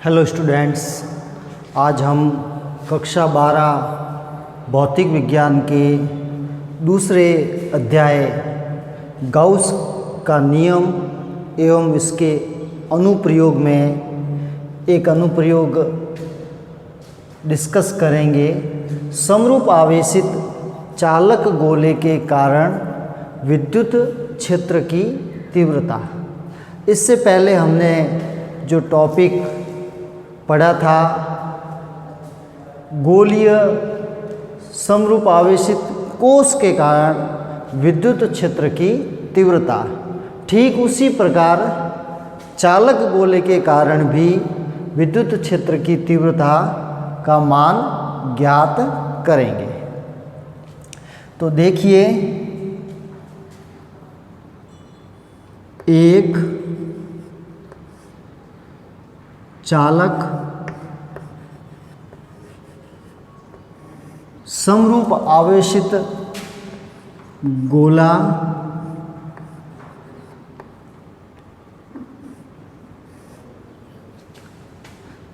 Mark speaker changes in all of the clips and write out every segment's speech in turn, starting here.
Speaker 1: Hello students, आज हम कक्षा 12 भौतिक विज्ञान के दूसरे अध्याय गाउस का नियम एवं इसके अनुप्रयोग में एक अनुप्रयोग डिस्कस करेंगे। समरूप आवेशित चालक गोले के कारण विद्युत क्षेत्र की तीव्रता। इससे पहले हमने जो टॉपिक पढ़ा था गोलीय समरूप आवेशित कोश के कारण विद्युत क्षेत्र की तीव्रता, ठीक उसी प्रकार चालक गोले के कारण भी विद्युत क्षेत्र की तीव्रता का मान ज्ञात करेंगे। तो देखिए, एक चालक समरूप आवेशित गोला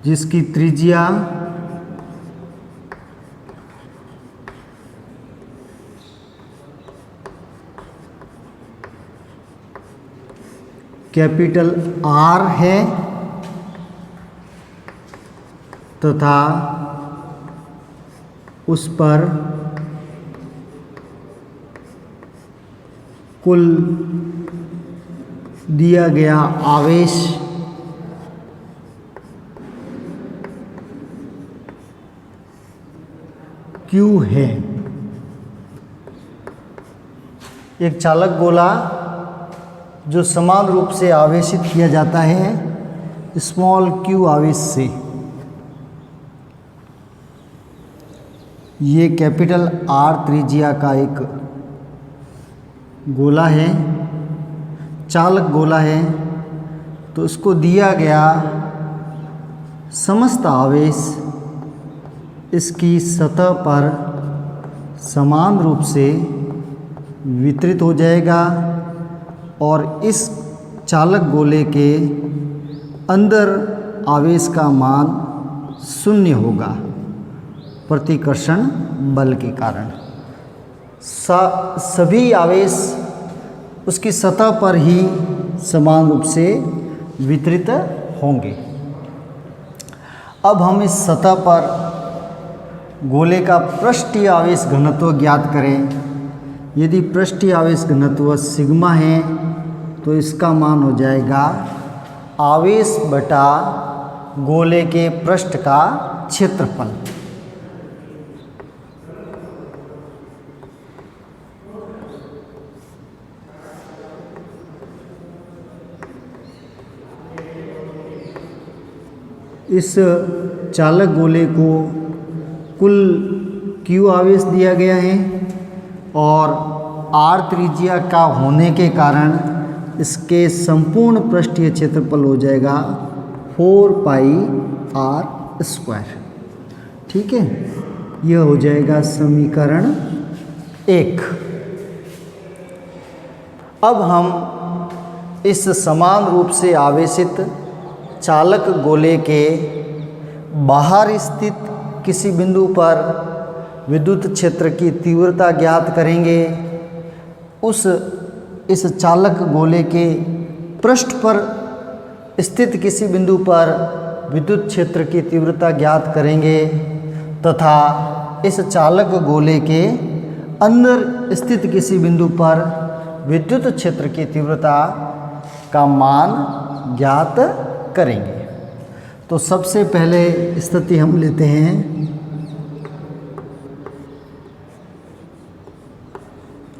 Speaker 1: जिसकी त्रिज्या कैपिटल R है तथा उस पर कुल दिया गया आवेश Q है। एक चालक गोला जो समान रूप से आवेशित किया जाता है स्मॉल q आवेश से, ये कैपिटल R त्रिज्या का एक गोला है, चालक गोला है। तो उसको दिया गया समस्त आवेश इसकी सतह पर समान रूप से वितरित हो जाएगा और इस चालक गोले के अंदर आवेश का मान 0 होगा प्रतिकर्षण बल के कारण। सभी आवेश उसकी सतह पर ही समान रूप से वितरित होंगे। अब हम इस सतह पर गोले का पृष्ठीय आवेश घनत्व ज्ञात करें। यदि पृष्ठीय आवेश घनत्व सिग्मा है तो इसका मान हो जाएगा आवेश बटा गोले के पृष्ठ का क्षेत्रफल। इस चालक गोले को कुल Q आवेश दिया गया है और R त्रिज्या का होने के कारण इसके संपूर्ण पृष्ठीय क्षेत्रफल हो जाएगा 4 पाई R²। ठीक है, यह हो जाएगा समीकरण 1। अब हम इस समान रूप से आवेशित चालक गोले के बाहर स्थित किसी बिंदु पर विद्युत क्षेत्र की तीव्रता ज्ञात करेंगे। इस चालक गोले के पृष्ठ पर स्थित किसी बिंदु पर विद्युत क्षेत्र की तीव्रता ज्ञात करेंगे तथा इस चालक गोले के अंदर स्थित किसी बिंदु पर विद्युत क्षेत्र की तीव्रता का मान ज्ञात करेंगे। तो सबसे पहले स्थिति हम लेते हैं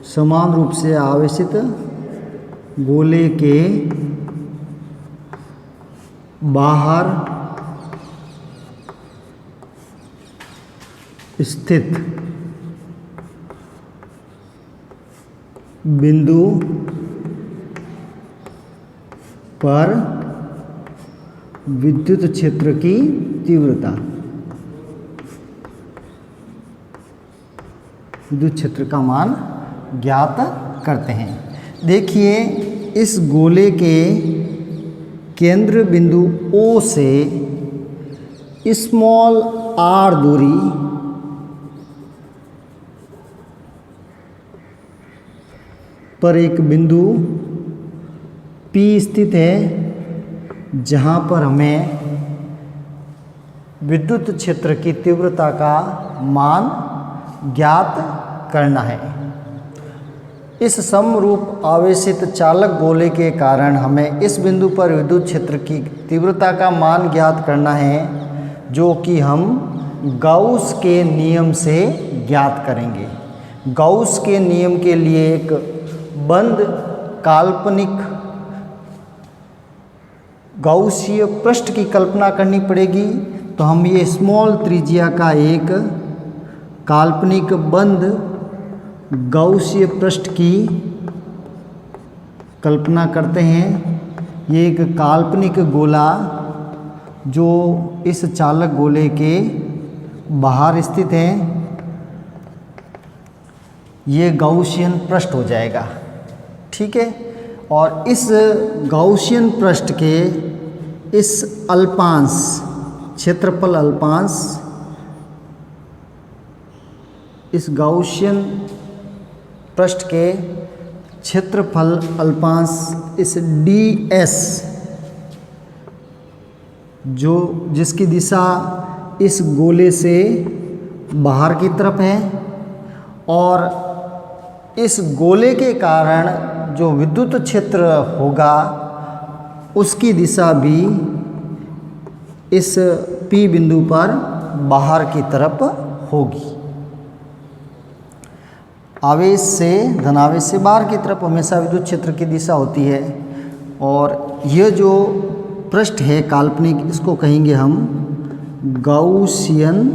Speaker 1: समान रूप से आवेशित गोले के बाहर स्थित बिंदु पर विद्युत क्षेत्र की तीव्रता, विद्युत क्षेत्र का मान ज्ञात करते हैं। देखिए, इस गोले के केंद्र बिंदु O से स्मॉल आर दूरी पर एक बिंदु P स्थित है, जहाँ पर हमें विद्युत क्षेत्र की तीव्रता का मान ज्ञात करना है। इस समरूप आवेशित चालक गोले के कारण हमें इस बिंदु पर विद्युत क्षेत्र की तीव्रता का मान ज्ञात करना है, जो कि हम गाउस के नियम से ज्ञात करेंगे। गाउस के नियम के लिए एक बंद काल्पनिक गाउसीय पृष्ठ की कल्पना करनी पड़ेगी। तो हम ये स्मॉल त्रिज्या का एक काल्पनिक बंद गाउसीय पृष्ठ की कल्पना करते हैं। ये एक काल्पनिक गोला जो इस चालक गोले के बाहर स्थित है, ये गाउसियन पृष्ठ हो जाएगा। ठीक है। और इस गाउसियन पृष्ठ के इस अल्पांश क्षेत्रफल अल्पांश, इस गाउसियन पृष्ठ के क्षेत्रफल अल्पांश इस ds जो जिसकी दिशा इस गोले से बाहर की तरफ है, और इस गोले के कारण जो विद्युत क्षेत्र होगा उसकी दिशा भी इस P बिंदु पर बाहर की तरफ होगी। आवेश से धनावेश से बाहर की तरफ हमेशा विद्युत क्षेत्र की दिशा होती है। और यह जो पृष्ठ है काल्पनिक, इसको कहेंगे हम गाउसियन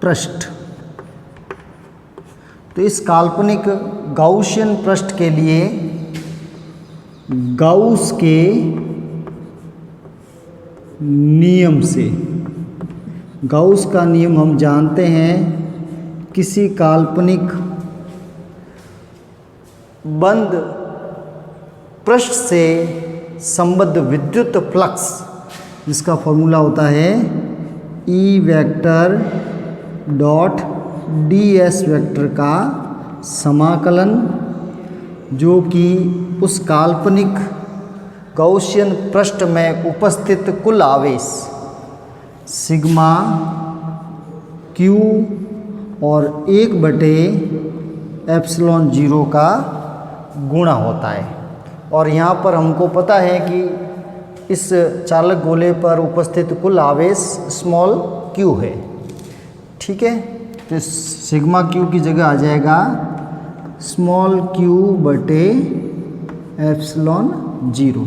Speaker 1: पृष्ठ। तो इस काल्पनिक गाउसियन पृष्ठ के लिए गाउस के नियम से, गाउस का नियम हम जानते हैं, किसी काल्पनिक बंद पृष्ठ से संबद्ध विद्युत फ्लक्स, जिसका फॉर्मूला होता है E vector dot ds vector का समाकलन, जो कि उस काल्पनिक गाउसियन पृष्ठ में उपस्थित कुल आवेश सिग्मा Q और 1/ε0 का गुणा होता है। और यहाँ पर हमको पता है कि इस चालक गोले पर उपस्थित कुल आवेश स्मॉल q है। ठीक है। तो सिग्मा Q की जगह आ जाएगा स्मॉल q/ε0।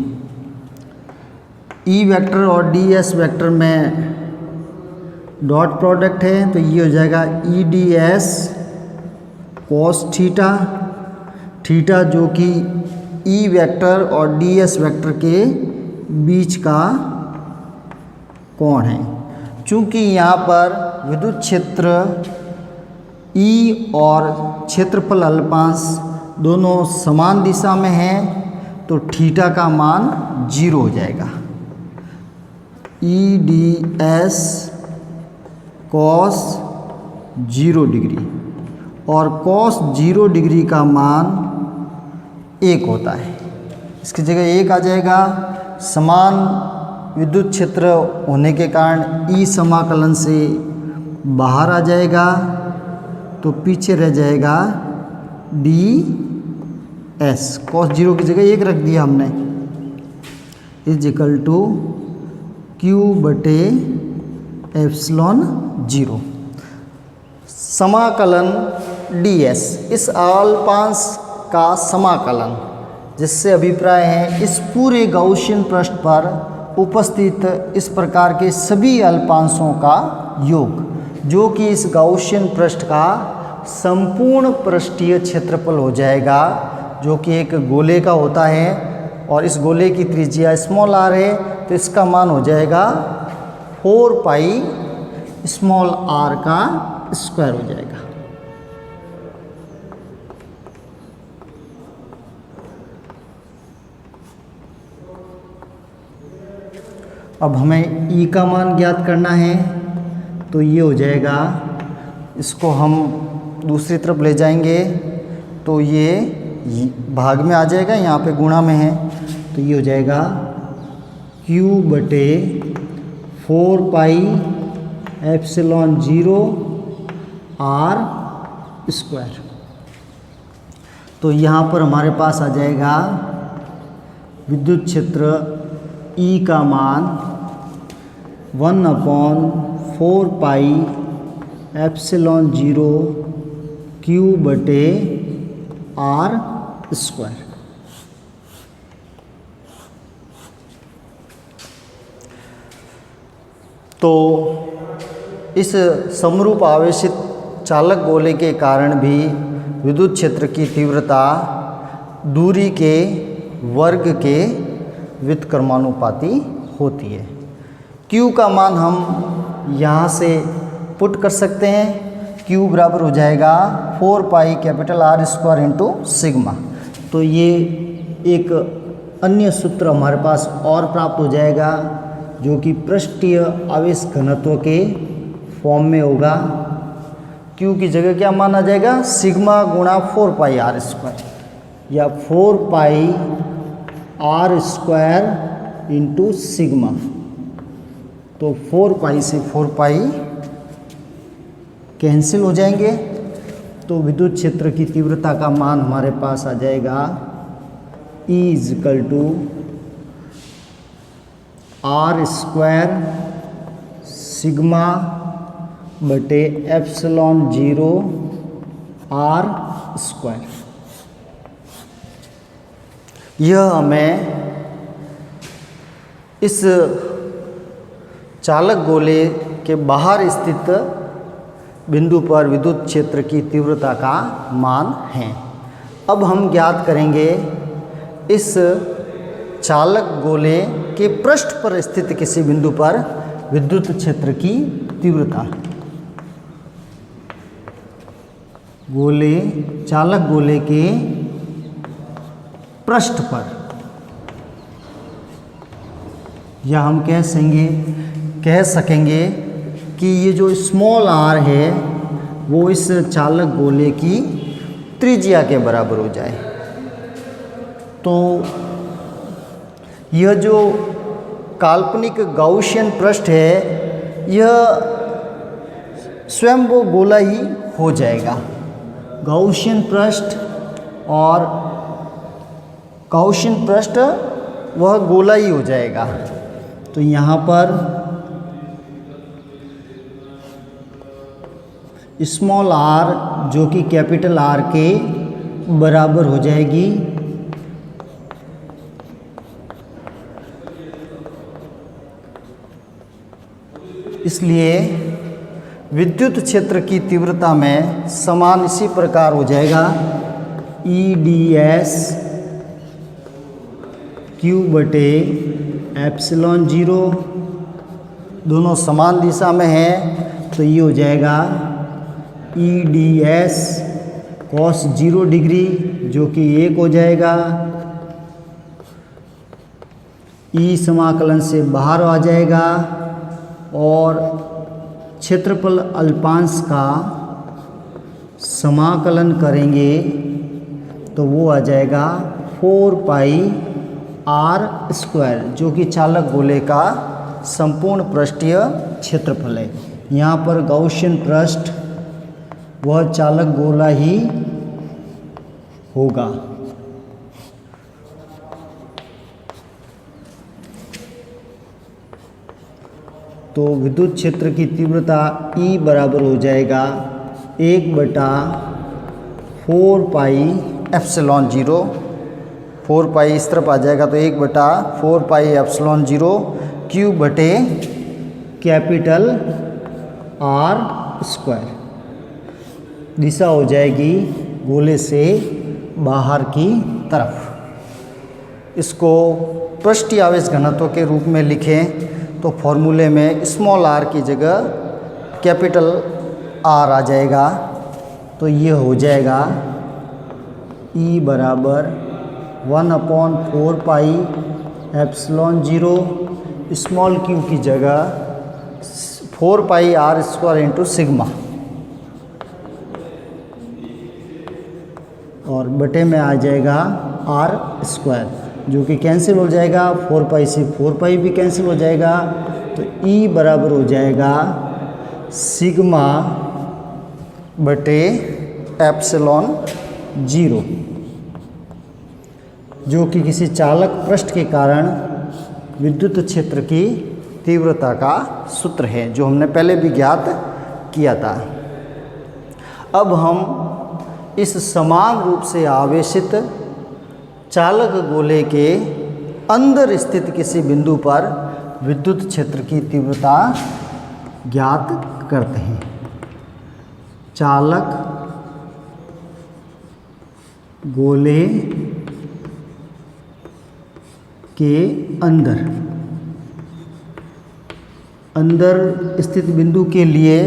Speaker 1: E वेक्टर और ds वेक्टर में डॉट प्रोडक्ट है, तो ये हो जाएगा EDS cos थीटा, थीटा जो कि E वेक्टर और ds वेक्टर के बीच का कोण है। चूंकि यहाँ पर विद्युत क्षेत्र E और क्षेत्रफल अल्पांश दोनों समान दिशा में हैं, तो थीटा का मान 0 हो जाएगा। EDS cos 0 डिग्री और cos 0 डिग्री का मान 1 होता है। इसकी जगह 1 आ जाएगा। समान विद्युत क्षेत्र होने के कारण E समाकलन से बाहर आ जाएगा, तो पीछे रह जाएगा ds। cos 0 की जगह 1 रख दिया हमने, इक्वल टू q/ε0। समाकलन ds, इस अल्पांश का समाकलन, जिससे अभिप्राय है इस पूरे गाउसियन पृष्ठ पर उपस्थित इस प्रकार के सभी अल्पांशों का योग, जो कि इस गाउसियन पृष्ठ का संपूर्ण पृष्ठीय क्षेत्रफल हो जाएगा, जो कि एक गोले का होता है। और इस गोले की त्रिज्या स्मॉल r है, तो इसका मान हो जाएगा 4 पाई स्मॉल r का स्क्वायर हो जाएगा। अब हमें ई का मान ज्ञात करना है, तो ये हो जाएगा, इसको हम दूसरी तरफ ले जाएंगे तो ये भाग में आ जाएगा, यहाँ पे गुणा में है, तो ये हो जाएगा Q बटे 4 पाई एप्सिलॉन 0 R स्क्वायर। तो यहाँ पर हमारे पास आ जाएगा विद्युत क्षेत्र E का मान 1/4 पाई एप्सिलॉन 0 Q बटे R स्क्वायर। तो इस समरूप आवेशित चालक गोले के कारण भी विद्युत क्षेत्र की तीव्रता दूरी के वर्ग के व्युत्क्रमानुपाती होती है। Q का मान हम यहाँ से पुट कर सकते हैं। Q बराबर हो जाएगा 4 pi capital R square into sigma. तो ये एक अन्य सूत्र हमारे पास और प्राप्त हो जाएगा, जो कि पृष्ठीय आवेश घनत्व के फॉर्म में होगा। Q की जगह क्या मान आ जाएगा, सिग्मा गुणा 4 पाई R स्क्वायर या 4 पाई R स्क्वायर इंटू सिग्मा। तो 4 पाई से 4 पाई कैंसिल हो जाएंगे, तो विद्युत क्षेत्र की तीव्रता का मान हमारे पास आ जाएगा E equal to R square sigma बटे एप्सिलॉन 0 R स्क्वायर। यह हमें इस चालक गोले के बाहर स्थित बिंदु पर विद्युत क्षेत्र की तीव्रता का मान है। अब हम ज्ञात करेंगे इस चालक गोले के पृष्ठ पर स्थित किसी बिंदु पर विद्युत क्षेत्र की तीव्रता। चालक गोले के पृष्ठ पर, या हम कह सकेंगे कि ये जो स्मॉल r है वो इस चालक गोले की त्रिज्या के बराबर हो जाए। तो यह जो काल्पनिक गाउसियन पृष्ठ है, यह स्वयं वो गोला ही हो जाएगा। गाउसियन पृष्ठ और गाउसियन पृष्ठ वह गोला ही हो जाएगा। तो यहाँ पर स्मॉल r जो कि कैपिटल R के बराबर हो जाएगी, इसलिए विद्युत क्षेत्र की तीव्रता में समान इसी प्रकार हो जाएगा EdS Q बटे एप्सिलॉन 0, दोनों समान दिशा में हैं, तो ये हो जाएगा EdS cos 0 डिग्री जो कि 1 हो जाएगा। E समाकलन से बाहर आ जाएगा और क्षेत्रफल अल्पांश का समाकलन करेंगे तो वो आ जाएगा 4 पाई R स्क्वायर, जो कि चालक गोले का संपूर्ण पृष्ठीय क्षेत्रफल है। यहाँ पर गाउसियन पृष्ठ वह चालक गोला ही होगा। तो विद्युत क्षेत्र की तीव्रता E बराबर हो जाएगा 1/4 पाई एप्सिलॉन 0, 4 पाई इस तरफ आ जाएगा तो 1/4 पाई एप्सिलॉन 0 Q बटे कैपिटल R स्क्वायर। दिशा हो जाएगी गोले से बाहर की तरफ। इसको पृष्ठीय आवेश घनत्व के रूप में लिखें तो फॉर्मूले में स्मॉल r की जगह कैपिटल R आ जाएगा। तो ये हो जाएगा E बराबर 1/4 पाई एप्सिलॉन 0 स्मॉल क्यू की जगह 4πr² इंटू सिग्मा, और बटे में आ जाएगा r², जो कि कैंसिल हो जाएगा, 4π से 4π भी कैंसिल हो जाएगा, तो E बराबर हो जाएगा सिग्मा बटे एप्सिलॉन 0, जो कि किसी चालक पृष्ठ के कारण विद्युत क्षेत्र की तीव्रता का सूत्र है, जो हमने पहले भी ज्ञात किया था। अब हम इस समान रूप से आवेशित चालक गोले के अंदर स्थित किसी बिंदु पर विद्युत क्षेत्र की तीव्रता ज्ञात करते हैं। चालक गोले के अंदर स्थित बिंदु के लिए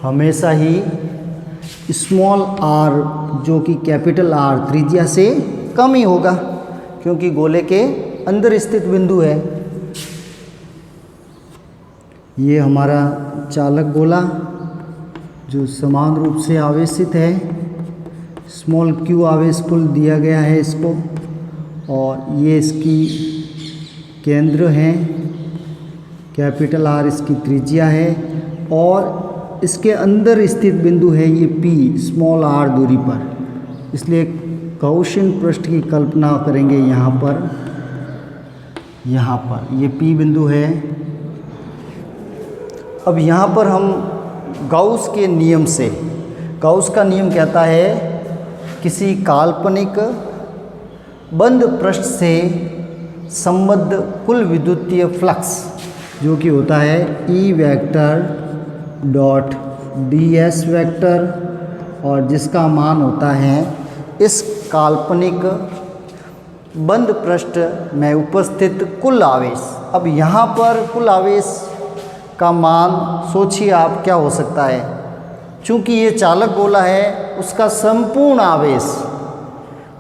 Speaker 1: हमेशा ही स्मॉल r, जो कि कैपिटल R त्रिज्या से कम ही होगा, क्योंकि गोले के अंदर स्थित बिंदु है। ये हमारा चालक गोला जो समान रूप से आवेशित है, स्मॉल q आवेश कुल दिया गया है इसको, और ये इसकी केंद्र है, कैपिटल R इसकी त्रिज्या है, और इसके अंदर स्थित बिंदु है ये P स्मॉल r दूरी पर। इसलिए गाउसियन पृष्ठ की कल्पना करेंगे यहाँ पर ये P बिंदु है। अब यहाँ पर हम गाउस के नियम से, गाउस का नियम कहता है किसी काल्पनिक बंद पृष्ठ से संबद्ध कुल विद्युतीय फ्लक्स, जो कि होता है E vector dot ds vector, और जिसका मान होता है इस काल्पनिक बंद पृष्ठ में उपस्थित कुल आवेश। अब यहाँ पर कुल आवेश का मान सोचिए आप क्या हो सकता है। चूँकि ये चालक गोला है, उसका संपूर्ण आवेश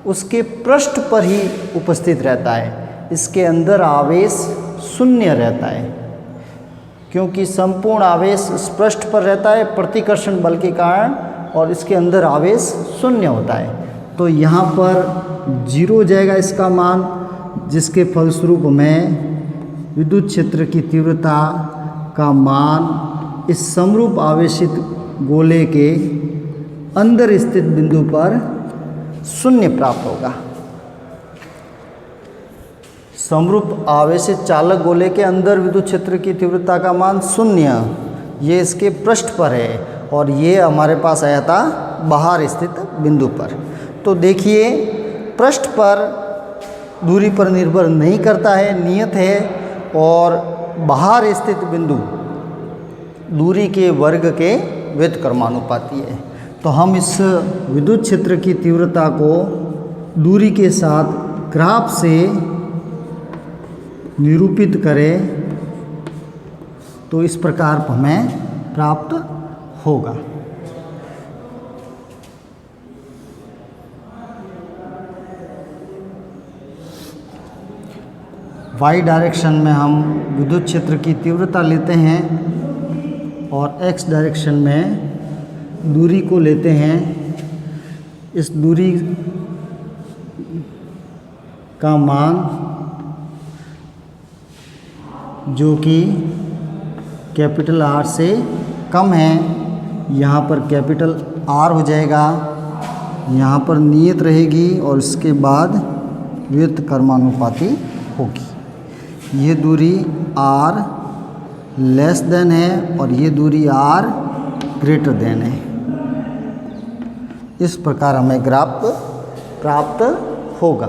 Speaker 1: उसके पृष्ठ पर ही उपस्थित रहता है, इसके अंदर आवेश शून्य रहता है, क्योंकि संपूर्ण आवेश इस पृष्ठ पर रहता है प्रतिकर्षण बल के कारण, और इसके अंदर आवेश शून्य होता है। तो यहाँ पर 0 हो जाएगा इसका मान, जिसके फलस्वरूप में विद्युत क्षेत्र की तीव्रता का मान इस समरूप आवेशित गोले के अंदर स्थित बिंदु पर शून्य प्राप्त होगा। समरूप आवेशित चालक गोले के अंदर विद्युत क्षेत्र की तीव्रता का मान 0, ये इसके पृष्ठ पर है, और ये हमारे पास आया था बाहर स्थित बिंदु पर। तो देखिए पृष्ठ पर दूरी पर निर्भर नहीं करता है, नियत है, और बाहर स्थित बिंदु दूरी के वर्ग के व्युत्क्रमानुपाती है। तो हम इस विद्युत क्षेत्र की तीव्रता को दूरी के साथ ग्राफ से निरूपित करें तो इस प्रकार हमें प्राप्त होगा। y डायरेक्शन में हम विद्युत क्षेत्र की तीव्रता लेते हैं, और x डायरेक्शन में दूरी को लेते हैं। इस दूरी का मान जो कि कैपिटल R से कम है, यहाँ पर कैपिटल R हो जाएगा, यहाँ पर नियत रहेगी, और इसके बाद व्युत्क्रमानुपाती होगी। ये दूरी R लेस देन है, और ये दूरी R ग्रेटर देन है। इस प्रकार हमें ग्राफ प्राप्त होगा।